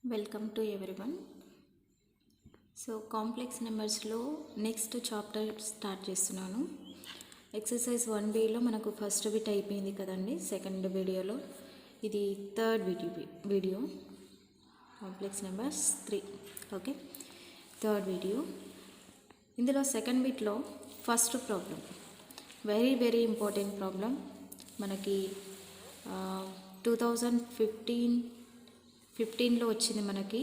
Welcome to everyone. So complex నెంబర్స్లో next chapter start చేస్తున్నాను. Exercise 1Bలో మనకు ఫస్ట్ బిట్ అయిపోయింది కదండి. సెకండ్ వీడియోలో ఇది third video complex numbers 3. Okay, third video. ఇందులో సెకండ్ బిట్లో first problem very important problem. మనకి 2015లో వచ్చింది మనకి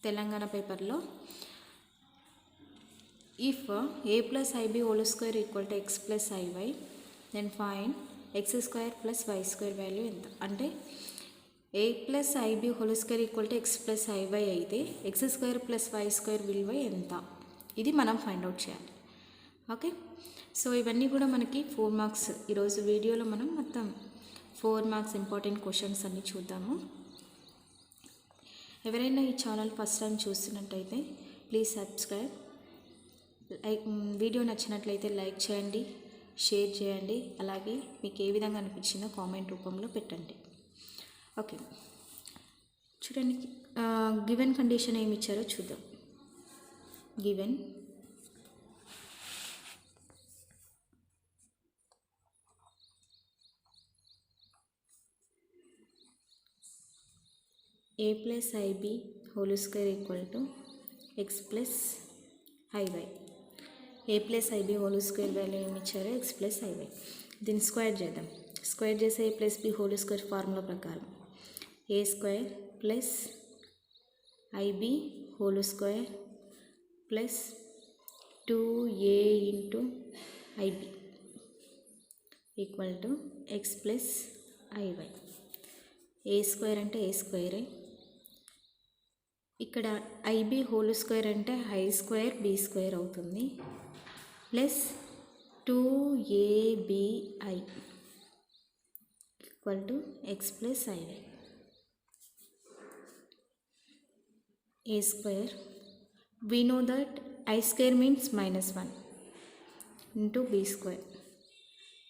తెలంగాణ పేపర్లో. If a + ib whole square equal to x + iy then find x² + y² value ఎంత. అంటే a + ib whole square equal to x + iy అయితే x² + y² విలువ ఎంత, ఇది మనం ఫైండ్ అవుట్ చేయాలి. ఓకే, సో ఇవన్నీ కూడా మనకి 4 మార్క్స్. ఈరోజు వీడియోలో మనం మొత్తం 4 మార్క్స్ ఇంపార్టెంట్ క్వశ్చన్స్ అన్నీ చూద్దాము. ఎవరైనా ఈ ఛానల్ ఫస్ట్ టైం చూస్తున్నట్టయితే ప్లీజ్ సబ్స్క్రైబ్. వీడియో నచ్చినట్లయితే లైక్ చేయండి, షేర్ చేయండి, అలాగే మీకు ఏ విధంగా అనిపించిందో కామెంట్ రూపంలో పెట్టండి. ఓకే, చూడండి, గివెన్ కండిషన్ ఏమి ఇచ్చారో చూద్దాం. Given a + ib whole square equal to x + iy. a + ib whole square value ఏమి ఇచ్చారో x + iy. దీన్ని స్క్వేర్ చేద్దాం. స్క్వేర్ చేసే a + b whole square formula ప్రకారం a² + ib whole square plus 2a × ib equal to x + iy. a² అంటే a². ఇక్కడ ib whole square అంటే i² b² అవుతుంది, plus 2abi equal to x + iy. a² we know that i² means -1 into b²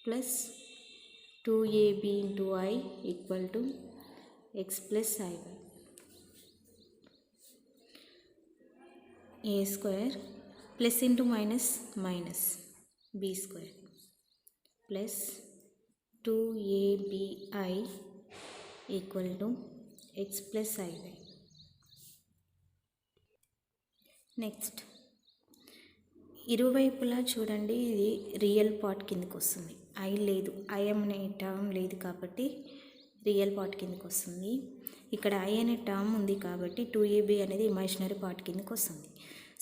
plus 2ab into I equal to x + iy. a² plus into minus b² plus 2abi equal to x + iy. Next ఇరువైపులా చూడండి, ఇది real part కిందకి వస్తుంది. I లేదు, I అనే term లేదు కాబట్టి real part కిందకి వస్తుంది. ఇక్కడ ఐ అనే టర్మ్ ఉంది కాబట్టి 2ab అనేది ఇమాజినరీ పార్ట్ కిందకి వస్తుంది.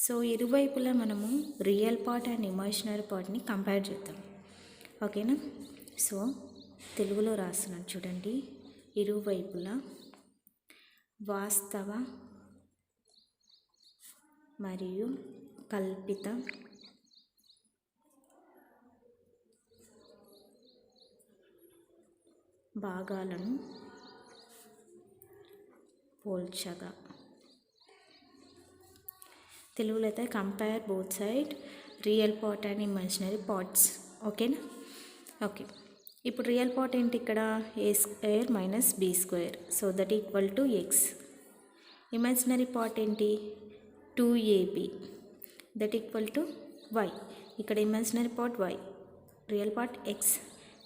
సో ఇరువైపులా మనము రియల్ పార్ట్ అండ్ ఇమాజినరీ పార్ట్ని కంపేర్ చేద్దాం. ఓకేనా? సో తెలుగులో రాస్తున్నాను చూడండి. ఇరువైపులా వాస్తవ మరియు కల్పిత భాగాలను పోల్చగా. తెలుగులో అయితే compare both side real part and imaginary parts. ఓకేనా? ఓకే, ఇప్పుడు రియల్ పార్ట్ ఏంటి ఇక్కడ? a² - b², so that equal to x. Imaginary part ఏంటి? 2ab that equal to y. ఇక్కడ imaginary part y, real part x.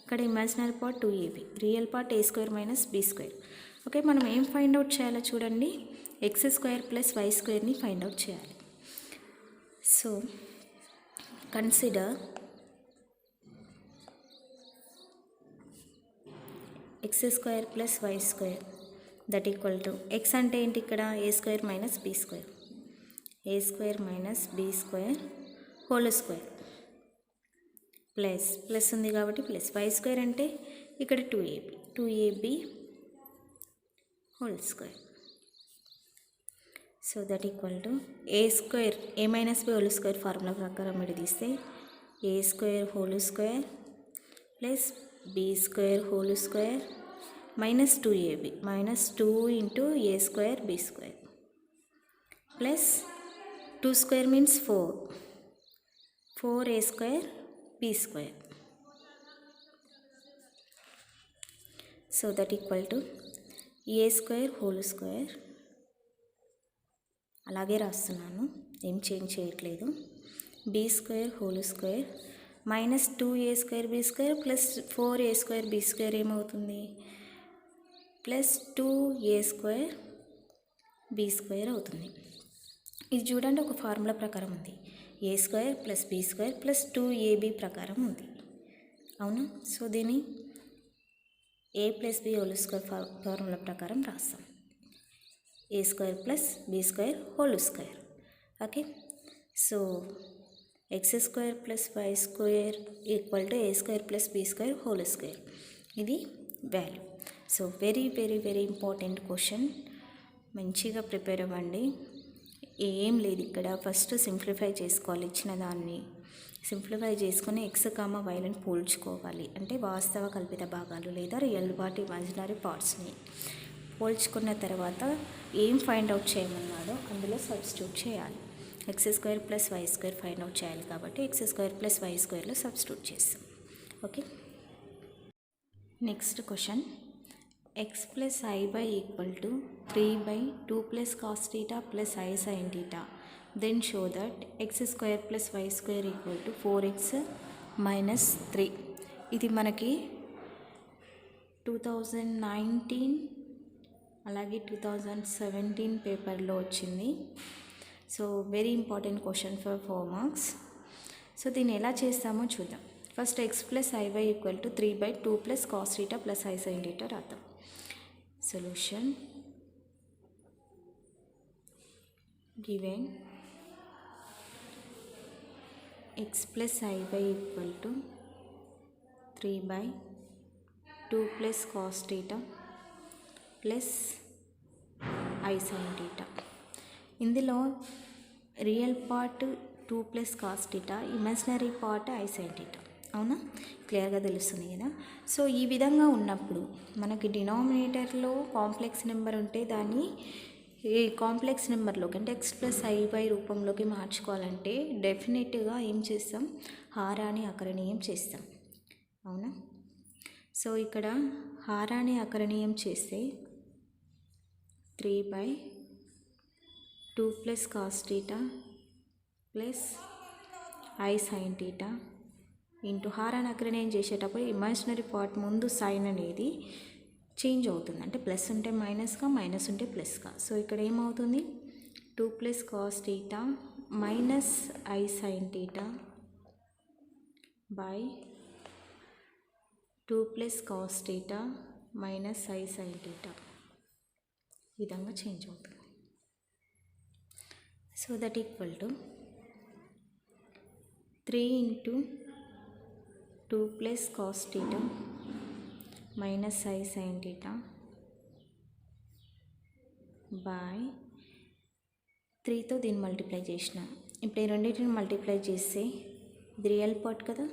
ఇక్కడ imaginary part 2ab, real part a² - b². Okay, మనం ఏం find out చేయాలో చూడండి. x² + y²ని find out చేయాలి. So consider x² + y² that equal to x అంటే ఏంటి ఇక్కడ? a² - b², a² - b² whole square plus ఉంది కాబట్టి ప్లస్. y² అంటే ఇక్కడ 2ab whole square. So that equal to a² a - b whole square formula ప్రకారం ఇది తీస్తే a² whole square plus b² whole square minus 2ab -2 into a² b² plus 2² means 4a² b². So that equal to a² whole square అలాగే రాస్తున్నాను, ఏం change చేయట్లేదు. B square whole square minus 2a² B square plus 4a² B square ఏమవుతుంది, plus 2a² B square అవుతుంది. ఇది చూడండి, ఒక formula ప్రకారం ఉంది. a² plus b² plus 2ab ప్రకారం ఉంది, అవునా. సో దీన్ని a plus b whole square formula ప్రకారం రాస్తాం. a² plus b² whole square. Okay, so x² plus y² equal to a² plus b² whole square. ఇది value. So very very very important question. మంచిగా prepare అవ్వండి. ఏం లేదు ఇక్కడ, first simplify చేసుకోవాలి. ఇచ్చిన దాన్ని సింప్లిఫై చేసుకొని x, yలను పోల్చుకోవాలి. అంటే వాస్తవ కల్పిత భాగాలు లేదా రియల్ పార్ట్ ఇమాజినరీ పార్ట్స్ని పోల్చుకున్న తర్వాత ఏం ఫైండ్ అవుట్ చేయమన్నాడో అందులో సబ్స్టిట్యూట్ చేయాలి. x² plus y² find out చేయాలి కాబట్టి x² ప్లస్ y²లో సబ్స్టిట్యూట్ చేస్తాం. Okay, next question. x plus i/, equal to 3/2 plus cos θ plus i sin θ. Then show that x² plus y² equal to 4x minus 3. ఇది మనకి 2019 అలాగే 2017 పేపర్లో వచ్చింది. So very important question for 4 marks. So దీన్ని ఎలా చేస్తామో చూద్దాం. First x plus i/, equal to 3/2 plus cos θ plus i sin θ రాద్దాం. Solution given x plus i/, equal to 3/2 plus cos θ plus i sin θ. ఇందులో real part 2 plus cos θ, imaginary part i sin θ. అవునా, క్లియర్గా తెలుస్తుంది కదా. So ఈ విధంగా ఉన్నప్పుడు మనకి డినామినేటర్లో కాంప్లెక్స్ నెంబర్ ఉంటే దాన్ని ఈ కాంప్లెక్స్ నెంబర్లోకి అంటే x ప్లస్ i/, రూపంలోకి మార్చుకోవాలంటే డెఫినెట్గా ఏం చేస్తాం, హారాన్ని అకరణీయం చేస్తాం. అవునా, సో ఇక్కడ హారాన్ని అకరణీయం చేస్తే 3/2 plus cos θ plus i sin θ into హారాన్ని అకరణీయం చేసేటప్పుడు ఇమాజినరీ పార్ట్ ముందు సైన్ అనేది చేంజ్ అవుతుంది. అంటే ప్లస్ ఉంటే మైనస్గా, మైనస్ ఉంటే ప్లస్గా. సో ఇక్కడ ఏమవుతుంది, 2 plus cos θ minus i sin θ by 2 plus cos θ minus i sin θ ఈ విధంగా చేంజ్ అవుతుంది. So that equal to 3 into 2 plus cos θ minus i sin θ by 3తో దీన్ని మల్టిప్లై చేసిన. ఇప్పుడు ఈ రెండింటిని మల్టిప్లై చేస్తే ఇది రియల్ పార్ట్ కదా,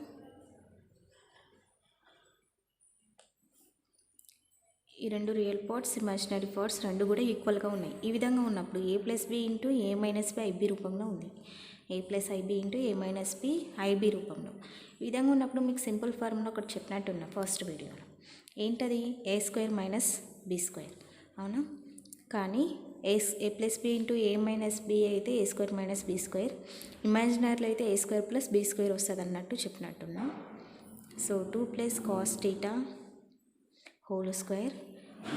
ఈ రెండు రియల్ పార్ట్స్, ఇమాజినరీ పార్ట్స్ రెండు కూడా ఈక్వల్గా ఉన్నాయి. ఈ విధంగా ఉన్నప్పుడు a plus b into a minus b IB రూపంలో ఉంది. a plus IB into a minus b IB రూపంలో. ఈ విధంగా ఉన్నప్పుడు మీకు సింపుల్ ఫార్ములా ఒకటి చెప్పినట్టున్నా ఫస్ట్ వీడియోలో. ఏంటది, a² మైనస్ b². అవునా, కానీ a plus b into a minus b అయితే a² మైనస్ b², ఇమాజినరీలో అయితే a² ప్లస్ b² వస్తుంది అన్నట్టు చెప్పినట్టున్నా. So 2 plus cos θ whole square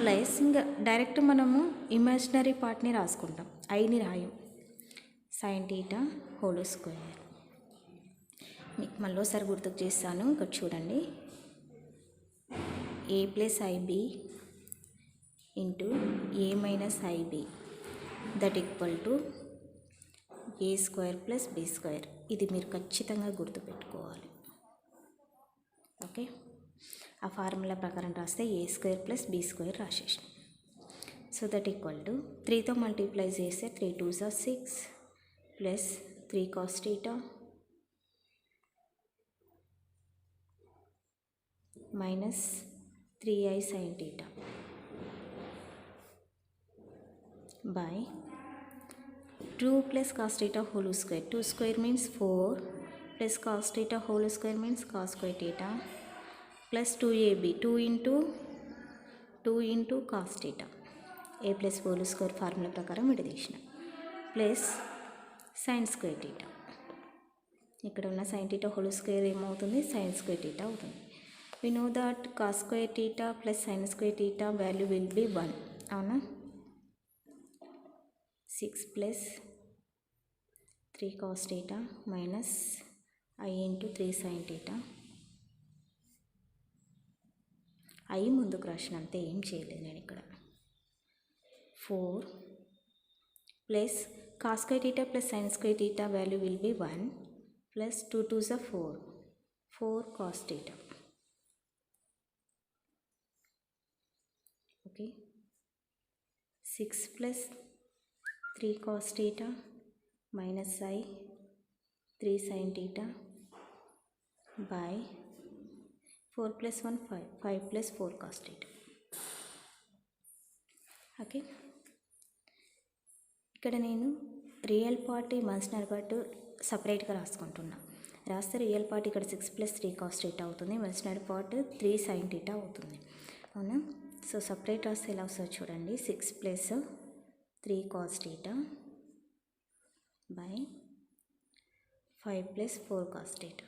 plus ఇంకా డైరెక్ట్ మనము ఇమాజినరీ పార్ట్ని రాసుకుంటాం, ఐని రాయం, sin θ హోల్ స్క్వేర్. మీకు మళ్ళీసారి గుర్తుకు చేస్తాను, ఇక్కడ చూడండి. a plus IB into a minus IB that equal to a² plus b². ఇది మీరు ఖచ్చితంగా గుర్తుపెట్టుకోవాలి. ఓకే, ఆ ఫార్ములా ప్రకారం రాస్తే a² ప్లస్ b² రాసేసాం. సో దట్ ఈక్వల్ టు 3తో మల్టిప్లై చేస్తే 3 2s are 6 plus 3 cos θ minus 3i sin θ by 2 plus cos θ whole square. 2 square means 4 plus cos θ whole square means cos square θ plus 2ab 2 into cos θ a plus whole square formula ప్రకారం విడదీసిన. Plus sine square theta. ఇక్కడ ఉన్న sine theta whole square ఏమవుతుంది, sine square theta అవుతుంది. We know that cos square theta plus sine square theta value will be 1. అవునా, 6 plus 3 cos theta minus I into 3 sine theta. I ముందుకు రాసిన అంతే, ఏం చేయలేదు నేను ఇక్కడ. 4 plus cos square theta plus sine square theta value will be 1 plus 2 2s are 4 cos theta. Okay, 6 plus 3 cos theta minus I 3 sin theta by 4 plus 1 5 plus 4 cos theta. Okay, ఇక్కడ నేను real part imaginary part సపరేట్గా రాసుకుంటున్నా. రాస్తే real part ఇక్కడ 6 plus 3 cos theta అవుతుంది, imaginary part 3 sine theta అవుతుంది. అవునా, so separate రాస్తే ఎలా వస్తుంది చూడండి. 6 plus 3 cos theta by 5 plus 4 cos theta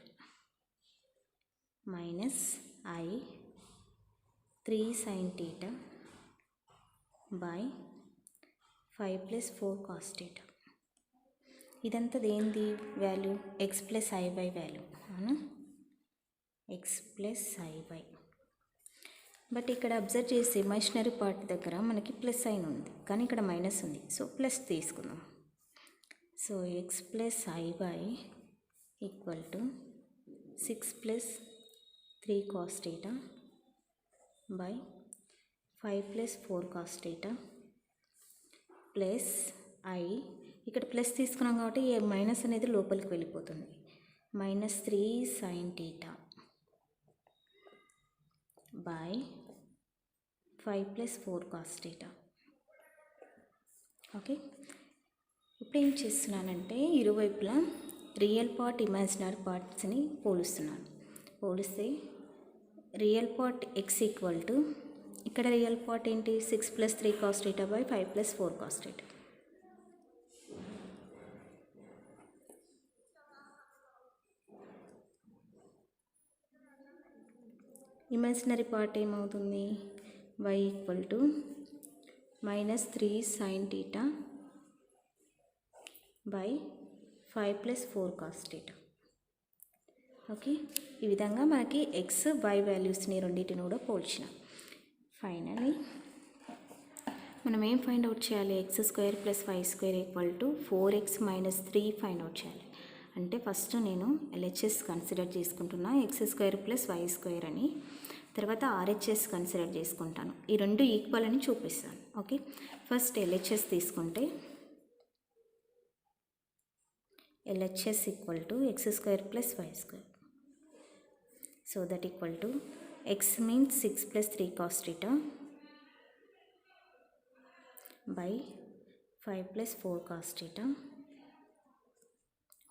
minus I 3 sine theta by 5 plus 4 cos theta. ఇదంతా దేనిది value, x plus i by value. అవునా, x plus i by. But ఇక్కడ అబ్జర్వ్ చేసి ఇమాజినరీ పార్ట్ దగ్గర మనకి ప్లస్ సైన్ ఉంది, కానీ ఇక్కడ మైనస్ ఉంది. సో ప్లస్ తీసుకుందాం. So X plus i by equal to 6 plus 3 cos theta by 5 plus 4 cos theta plus I, ఇక్కడ ప్లస్ తీసుకున్నాం కాబట్టి ఈ మైనస్ అనేది లోపలికి వెళ్ళిపోతుంది. Minus 3 sine theta by 5 plus 4 cos theta. Okay, ఇప్పుడు ఏం చేస్తున్నానంటే ఇరువైపులా రియల్ పార్ట్ ఇమాజినరీ పార్ట్స్ని పోలుస్తున్నాను. పోలిస్తే real part X equal to, ఇక్కడ రియల్ పార్ట్ ఏంటి, 6 plus 3 cos theta by 5 plus 4 cos theta. Imaginary part ఏమవుతుంది, y equal to minus 3 sine theta by 5 plus 4 cos theta. Okay, ఈ విధంగా మనకి ఎక్స్ వై వాల్యూస్ని రెండింటిని కూడా పోల్చిన. ఫైనలీ మనం ఏం ఫైండ్ అవుట్ చేయాలి, X square plus why square equal to 4x minus 3 find out చేయాలి. అంటే ఫస్ట్ నేను ఎల్హెచ్ఎస్ కన్సిడర్ చేసుకుంటున్నా, X square plus why square అని. తర్వాత ఆర్హెచ్ఎస్ కన్సిడర్ చేసుకుంటాను. ఈ రెండు ఈక్వల్ అని చూపిస్తాను. ఓకే, ఫస్ట్ ఎల్హెచ్ఎస్ తీసుకుంటే LHS equal to X square plus why square. So that equal to X means 6 plus 3 cos theta by 5 plus 4 cos theta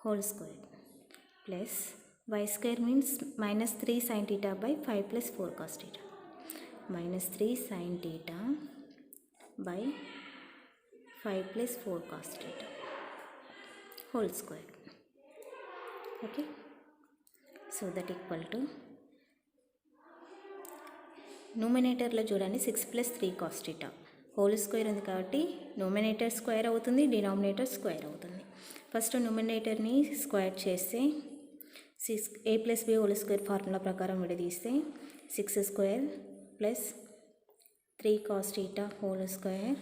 whole square plus y square means minus 3 sin theta by 5 plus 4 cos theta minus 3 sin theta by 5 plus 4 cos theta whole square. Okay, so that equal to న్యూమినేటర్లో చూడండి 6 plus 3 cos theta whole square ఉంది కాబట్టి numerator square అవుతుంది, denominator square అవుతుంది. First న్యూమినేటర్ని square చేస్తే 6a plus B whole square formula ప్రకారం విడదీస్తే 6 స్క్వేర్ plus 3 cos theta whole square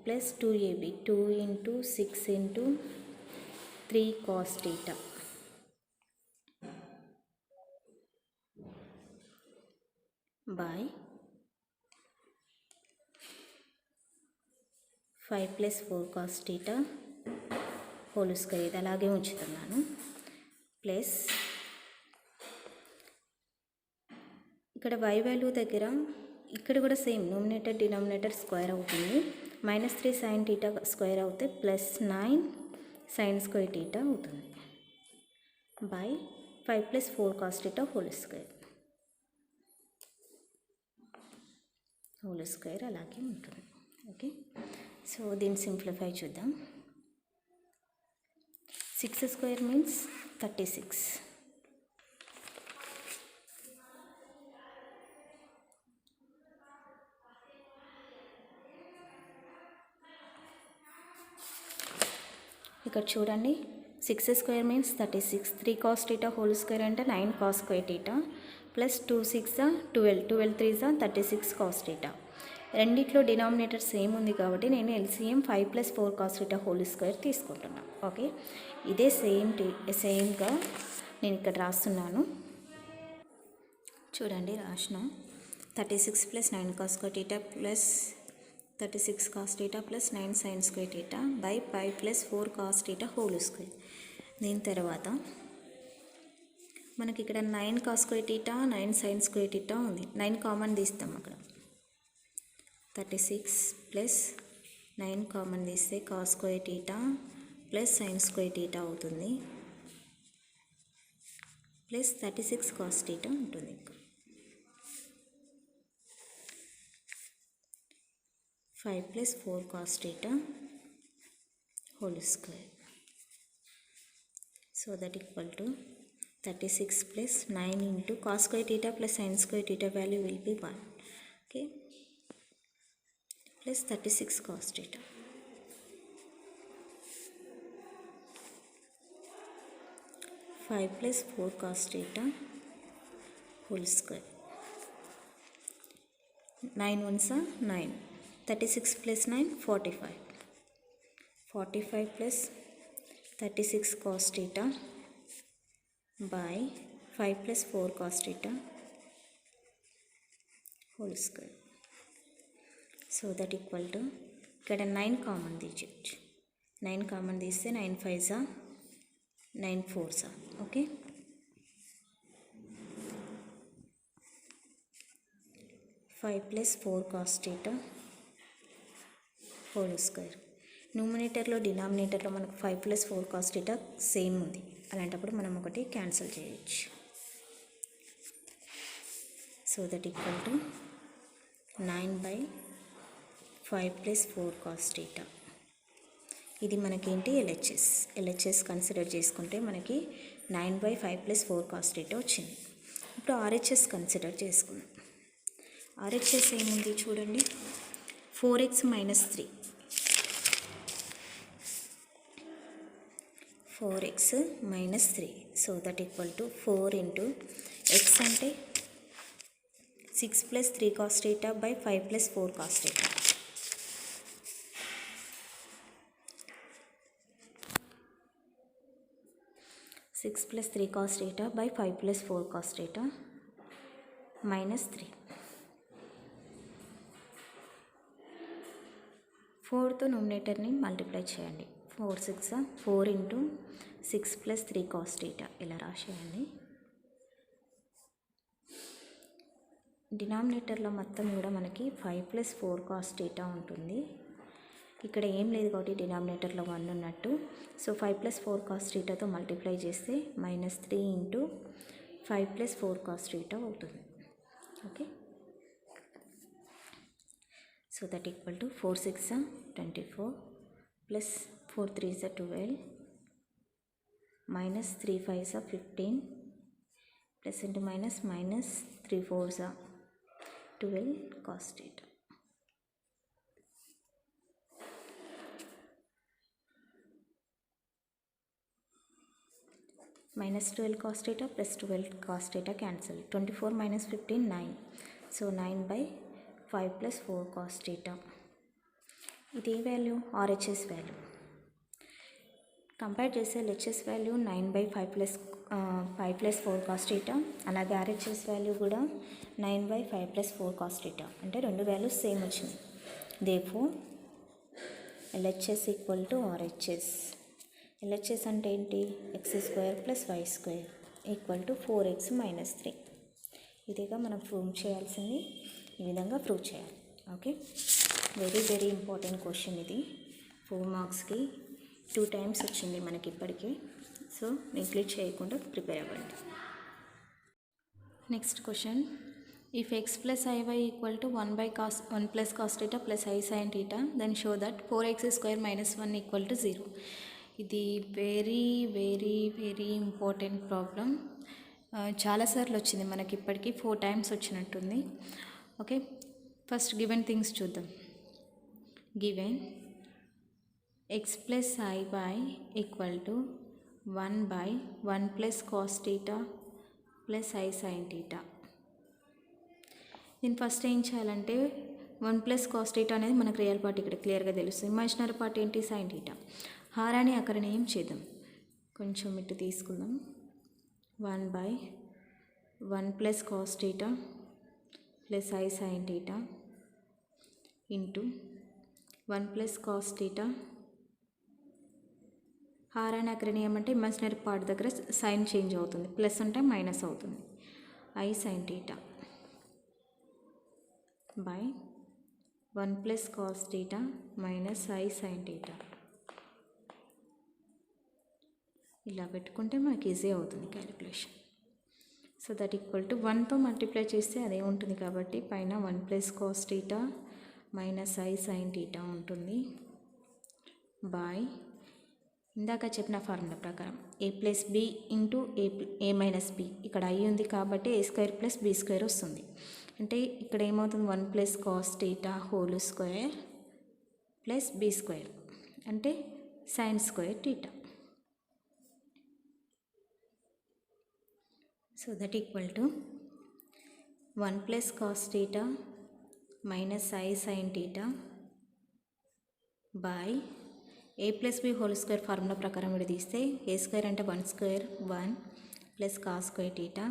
plus 2ab 2 into 6 into 3 cos theta by 5 plus 4 cos theta whole square, ఇది అలాగే ఉంచుతున్నాను. ప్లస్ ఇక్కడ y వాల్యూ దగ్గర ఇక్కడ కూడా సేమ్ న్యూమినేటర్ డినామినేటర్ స్క్వేర్ అవుతుంది. మైనస్ 3 సైన్ టీటా స్క్వేర్ అవుతే ప్లస్ 9 సైన్ స్క్వేర్ టీటా అవుతుంది by 5 plus 4 cos theta whole square అలాగే ఉంటుంది. ఓకే, సో దీన్ని సింప్లిఫై చూద్దాం. 6 square means 36. ఇక్కడ చూడండి, 6 square means 36. 3 cos theta whole square అంటే 9 cos square theta plus 2 6 12, 12 3 36 cos theta. రెండిట్లో డినామినేటర్ సేమ్ ఉంది కాబట్టి నేను LCM 5 + 4 cos theta whole square తీసుకుంటున్నాను. ఓకే, ఇదే సేమ్గా నేను ఇక్కడ రాస్తున్నాను. చూడండి, రాసిన 36 + 9 cos square theta plus 36 cos theta plus 9 sin square theta by 5 + 4 cos theta whole square. దీని తర్వాత మనకి ఇక్కడ 9 cos square theta 9 sin square theta ఉంది. 9 కామన్ తీస్తాం. అక్కడ 36 ప్లస్ 9 కామన్ తీస్తే cos square theta plus sin square theta అవుతుంది, plus 36 cos theta ఉంటుంది. 5 + 4 cos theta whole square. So that equal to 36 plus 9 into cos square theta plus sin square theta value will be 1. Okay, plus 36 cos theta. Five plus 4 cos theta whole square. 9 ones are 9. 36 plus 9 45. 45 plus 36 cos theta by 5 plus 4 cos theta whole square. So that equal to ఇక్కడ 9 common తీయచ్చు. 9 common తీస్తే 9 5s 9 4s. Okay, five plus 4 cos theta whole square. న్యూమినేటర్లో డినామినేటర్లో మనకు 5 + 4 cos theta same ఉంది. అలాంటప్పుడు మనం ఒకటి క్యాన్సిల్ చేయొచ్చు. So that equal to 9/5 + 4 cos theta. ఇది మనకేంటి ఎల్హెచ్ఎస్ కన్సిడర్ చేసుకుంటే మనకి 9/5 + 4 cos theta వచ్చింది. ఇప్పుడు ఆర్హెచ్ఎస్ కన్సిడర్ చేసుకుందాం. ఆర్హెచ్ఎస్ ఏముంది చూడండి, 4x - 3. 4x - 3. So that equal to 4 into x అంటే 6 + 3 cos theta by 5 + 4 cos theta. (6 + 3 cos theta by 5 + 4 cos theta) -3. 4తో న్యూమినేటర్ని multiply చేయండి. 4 6 4 into 6 + 3 cos theta ఇలా రాసేయండి. డినామినేటర్లో మొత్తం కూడా మనకి 5 + 4 cos theta ఉంటుంది. ఇక్కడ ఏం లేదు కాబట్టి డినామినేటర్లో 1 ఉన్నట్టు. సో 5 + 4 cos thetaతో మల్టిప్లై చేస్తే -3 into 5 + 4 cos theta అవుతుంది. Okay, so that equal to 4 6 24 plus 4 3 12 -3 5 15 plus into minus -3 4 12 cos theta. -12 cos theta plus 12 cos theta cancel. 24 - 15 9. So 9/5 + 4 cos theta. ఇది ఏ వాల్యూ? RHS value. కంపేర్ చేస్తే ఎల్హెచ్ఎస్ వాల్యూ 9/5 + 4 cos theta, అలాగే RHS value కూడా 9/5 + 4 cos theta. అంటే రెండు values same వచ్చింది. Therefore LHS equal to RHS. LHS అంటే ఏంటి? x² + y² equal to 4x - 3. ఇదిగా మనం ప్రూవ్ చేయాల్సింది. ఈ విధంగా ప్రూవ్ చేయాలి. Okay, very very important question ఇది. 4 మార్క్స్కి 2 times వచ్చింది మనకి ఇప్పటికీ. సో నెగ్లెక్ట్ చేయకుండా ప్రిపేర్ అవ్వండి. Next question, If x plus iy equal to 1 by cos 1 plus cos theta plus I sin theta, then show that 4x square minus 1 equal to 0. ఇది very important problem. చాలాసార్లు వచ్చింది మనకి, ఇప్పటికీ 4 times వచ్చినట్టుంది. Okay, first given things చూద్దాం. Given x plus iy equal to 1 by 1 plus cos theta plus I sin theta. దీన్ని first ఏం చేయాలంటే 1 plus cos theta అనేది మనకు రియల్ పార్ట్ ఇక్కడ క్లియర్గా తెలుస్తుంది. ఇమాజినరీ పార్ట్ ఏంటి? Sine theta. హారాన్ని అక్కడనే ఏం చేద్దాం, కొంచెం ఇటు తీసుకుందాం. 1 by 1 plus cos theta plus I sin theta into 1 plus cos theta. హారాన్ని అక్కడనే ఏమంటే ఇమాజినరీ పార్ట్ దగ్గర సైన్ చేంజ్ అవుతుంది, ప్లస్ అంటే మైనస్ అవుతుంది. I sin theta by 1 plus cos theta minus I sin theta. ఇలా పెట్టుకుంటే మనకి ఈజీ అవుతుంది calculation. So that equal to 1తో మల్టిప్లై చేస్తే అదే ఉంటుంది కాబట్టి పైన 1 plus cos theta minus I sin theta ఉంటుంది. బై ఇందాక చెప్పిన ఫార్ములా ప్రకారం a plus b into a minus b, ఇక్కడ I ఉంది కాబట్టి a square plus b square వస్తుంది. అంటే ఇక్కడ ఏమవుతుంది? 1 plus cos theta whole square plus b square అంటే sin square theta. So that equal to 1 plus cos theta minus I sin theta by a plus b whole square formula ప్రకారం విడదీస్తే a square అంటే 1 square 1 plus cos square theta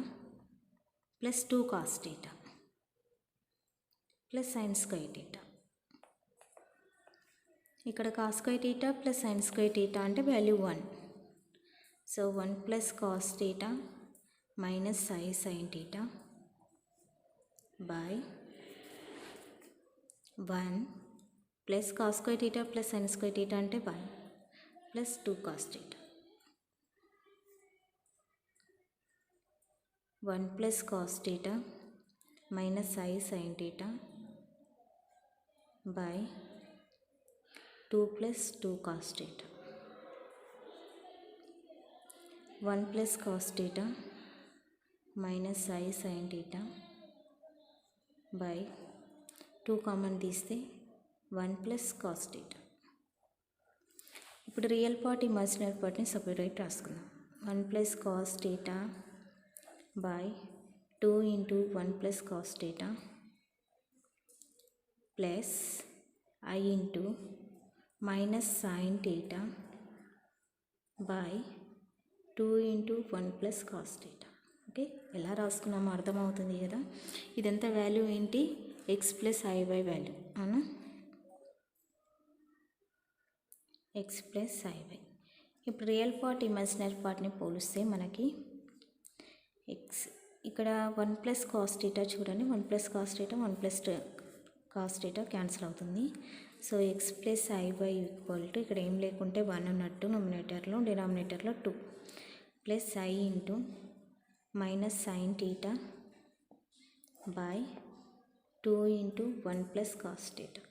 plus 2 cos theta plus sin square theta. ఇక్కడ cos square theta plus sin square theta అంటే value 1. So 1 plus cos theta minus I sin theta by 1 plus cos square theta plus sin square theta అంటే 1 plus 2 cos theta. 1 plus cos theta minus I sin theta by 2 plus 2 cos theta. 1 plus cos theta minus I sin theta by 2 common తీస్తే 1 plus cos theta. ఇప్పుడు real part imaginary పార్ట్ని separate రాసుకుందాం. 1 plus cos theta by 2 into 1 plus cos theta plus I into minus sin theta by 2 into 1 plus cos theta. Okay, ఎలా రాసుకున్నామో అర్థమవుతుంది కదా. ఇదంతా value ఏంటి? x plus iy value అవునా, x plus iy. ఇప్పుడు real part imaginary పార్ట్ని పోలిస్తే మనకి x ఇక్కడ 1 plus cos theta చూడండి, 1 plus cos theta 1 plus cos theta cancel అవుతుంది. So x plus iy equal to ఇక్కడ ఏం లేకుంటే 1 ఉన్నట్టు నొమినేటర్లో, డినామినేటర్లో 2 plus I into minus sin theta by 2 into 1 plus cos theta.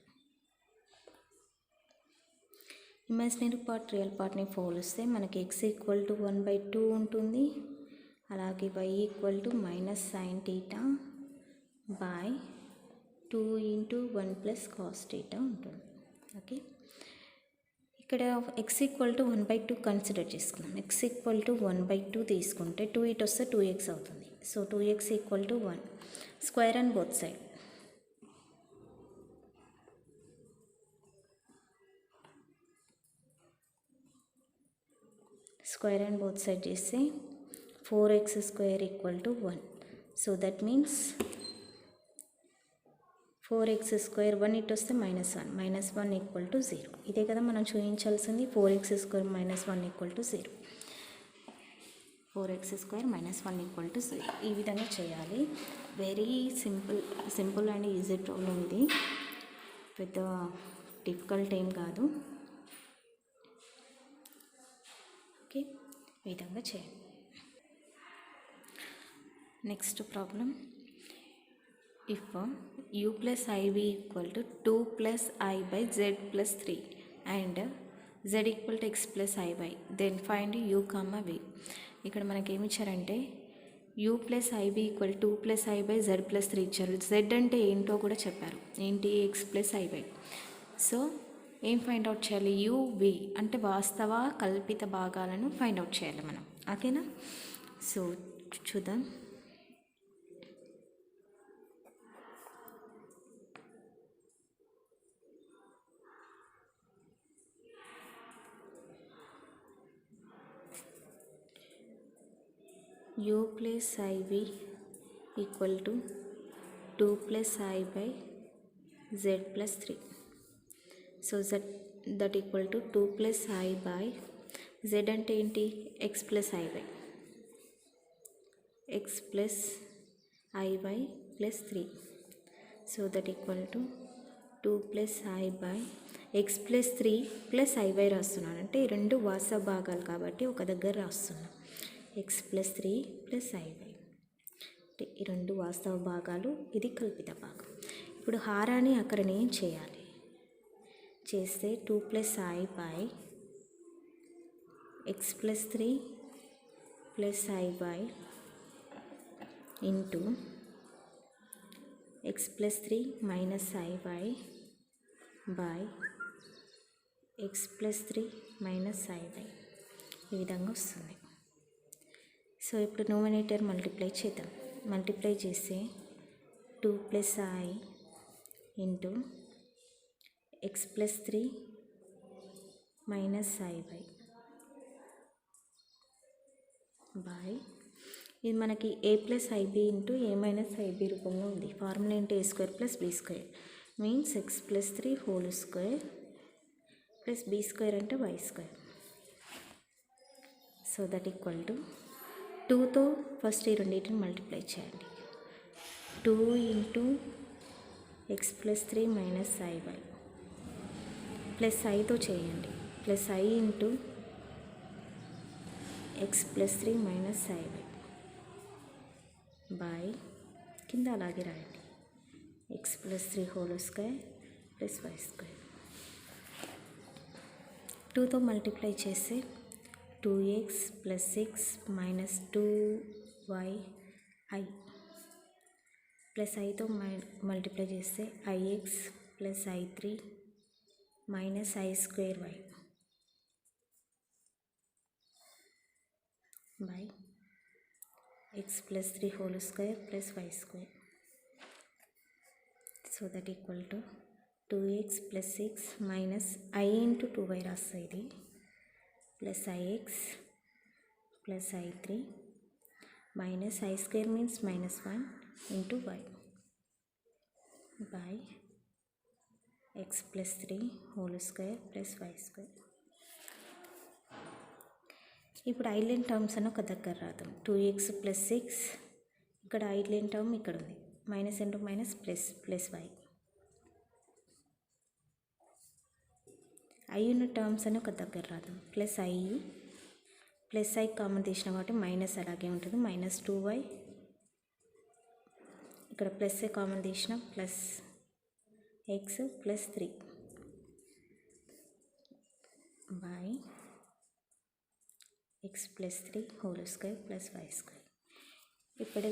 Imaginary part real పార్ట్ని పోలిస్తే మనకి x ఈక్వల్ టు 1/2 ఉంటుంది, అలాగే y equal to minus sin theta by 2 into 1 plus cos theta ఉంటుంది. ఓకే, ఇక్కడ x ఈక్వల్ టు 1/2 కన్సిడర్ చేసుకుందాం. x equal to 1/2 తీసుకుంటే 2 ఇటు వస్తే 2x అవుతుంది. So 2x equal to 1 square and both side. Square and both side చేస్తే 4x square equal to 1. So that means 4x square 1 ఇటు వస్తే -1 ఈక్వల్ టు 0. ఇదే కదా మనం చూపించాల్సింది. 4x square -1 equal to 0. 4x square -1 equal to 0. ఈ విధంగా చేయాలి. Very simple and easy problem ఇది, పెద్ద డిఫికల్ట్ ఏం కాదు. ఓకే, ఈ విధంగా చేయండి. Next problem if u plus iv equal to 2 plus I by z plus 3 and z equal to x plus iy, then find u comma v. ఇక్కడ మనకి ఏమి ఇచ్చారంటే u plus iv equal 2 plus I by z plus 3 ఇచ్చారు. z అంటే ఏంటో కూడా చెప్పారు, ఏంటి x plus iy. సో ఏం ఫైండ్ అవుట్ చేయాలి, u v అంటే వాస్తవ కల్పిత భాగాలను ఫైండ్ అవుట్ చేయాలి మనం. ఓకేనా? సో చూద్దాం. u plus iv equal to 2 plus I by z plus 3. So that equal to 2 plus I by z అంటే ఏంటి, x plus iy, x plus iy plus 3. So that equal to 2 plus I by x plus 3 plus iy రాస్తున్నాను. అంటే ఈ రెండు వాస్తవ భాగాలు కాబట్టి ఒక దగ్గర రాస్తున్నాను. x plus 3 plus iy, అంటే ఈ రెండు వాస్తవ భాగాలు, ఇది కల్పిత భాగం. ఇప్పుడు హారాన్ని అక్కడ నేను చేయాలి, చేస్తే 2 plus I by x plus 3 plus iy into x plus 3 minus iy by x plus 3 minus iy, ఈ విధంగా వస్తుంది. సో ఇప్పుడు న్యూమరేటర్ మల్టిప్లై చేద్దాం. మల్టిప్లై చేస్తే 2 plus I into x plus 3 minus iy by, ఇది మనకి a plus ib into a minus ib రూపంలో ఉంది. ఫార్ములా ఏంటి, a square plus b square means x plus 3 whole square plus b square అంటే y square. So that equal to 2తో first ఈ రెండింటిని multiply చేయండి. 2 into x plus 3 minus iy plus ఐతో చేయండి, plus I into x plus 3 minus iy by, కింద అలాగే రాయండి, x plus 3 whole square plus why square. 2తో మల్టిప్లై చేస్తే 2x plus 6 minus 2y i plus ఐతో మల్టిప్లై చేస్తే ix plus i3 minus i square y by X plus 3 whole square plus why square. So that equal to 2x plus 6 minus i into 2y రాస్తాయి ఇది plus ix plus i3 minus i square means minus 1 into y by X plus 3 whole square plus why square. ఇప్పుడు ఐలెన్ terms అని ఒక దగ్గర రాద్దాం. 2x plus 6, ఇక్కడ ఐలెన్ term ఇక్కడ ఉంది, minus into minus plus plus Y. I ఉన్న టర్మ్స్ అని ఒక దగ్గర రాద్దాం. ప్లస్ ఐ కామన్ తీసిన కాబట్టి మైనస్ అలాగే ఉంటుంది, మైనస్ 2y. ఇక్కడ ప్లస్ ఏ కామన్ తీసిన plus X plus 3 by X plus 3 whole square plus why square. ఇప్పుడు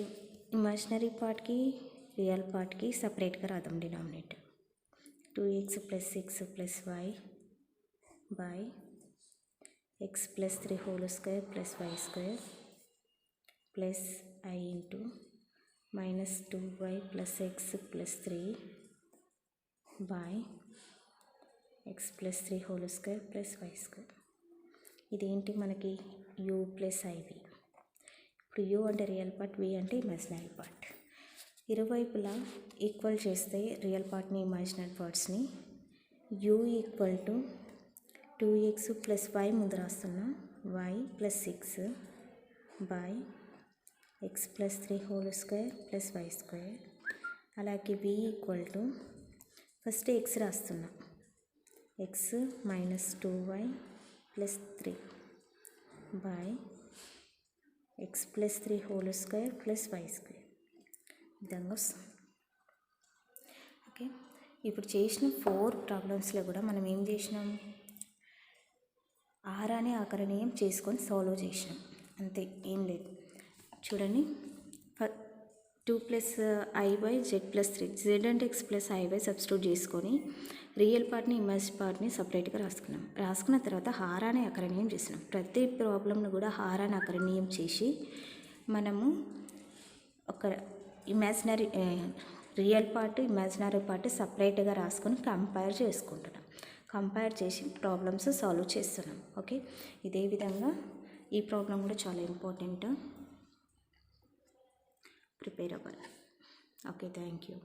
ఇమాజినరీ పార్ట్కి రియల్ పార్ట్కి సపరేట్గా రాద్దాం denominator. 2x plus 6 plus Y by X plus 3 whole square plus why square plus I into minus 2y plus X plus 3 by X plus 3 whole square plus why square. ఇదేంటి మనకి u plus I V. ఇప్పుడు u అంటే real part, v అంటే imaginary part. ఇరువైపులా equal చేస్తే real పార్ట్ని imaginary పార్ట్స్ని u equal to 2x plus y ముందు రాస్తున్నా y plus 6 by X plus 3 whole square plus why square. అలాగే v equal to first x రాస్తున్నా x minus 2y plus 3 by X plus 3 whole square plus why square. విధంగా వస్తుంది. Okay, ఇప్పుడు చేసిన 4 ప్రాబ్లమ్స్లో కూడా మనం ఏం చేసినాం, ఆరాని ఆకరణీయం చేసుకొని సాల్వ్ చేసినాం, అంతే, ఏం లేదు. చూడండి, 2 + i/z + 3, z అంటే x + i/y సబ్స్టిట్యూట్ చేసుకొని రియల్ పార్ట్ని ఇమాజినరీ పార్ట్ని సపరేట్గా రాసుకున్న తర్వాత హారాన్ని అకరణీయం చేసినాం. ప్రతి ప్రాబ్లంను కూడా హారాన్ని అకరణీయం చేసి మనము ఒక imaginary real part imaginary part సపరేట్గా రాసుకొని కంపేర్ చేసుకుంటున్నాం. కంపేర్ చేసి ప్రాబ్లమ్స్ సాల్వ్ చేస్తున్నాం. ఓకే, ఇదే విధంగా ఈ ప్రాబ్లం కూడా చాలా ఇంపార్టెంట్, ప్రిపేర్ అవ్వాలి. Okay, thank you.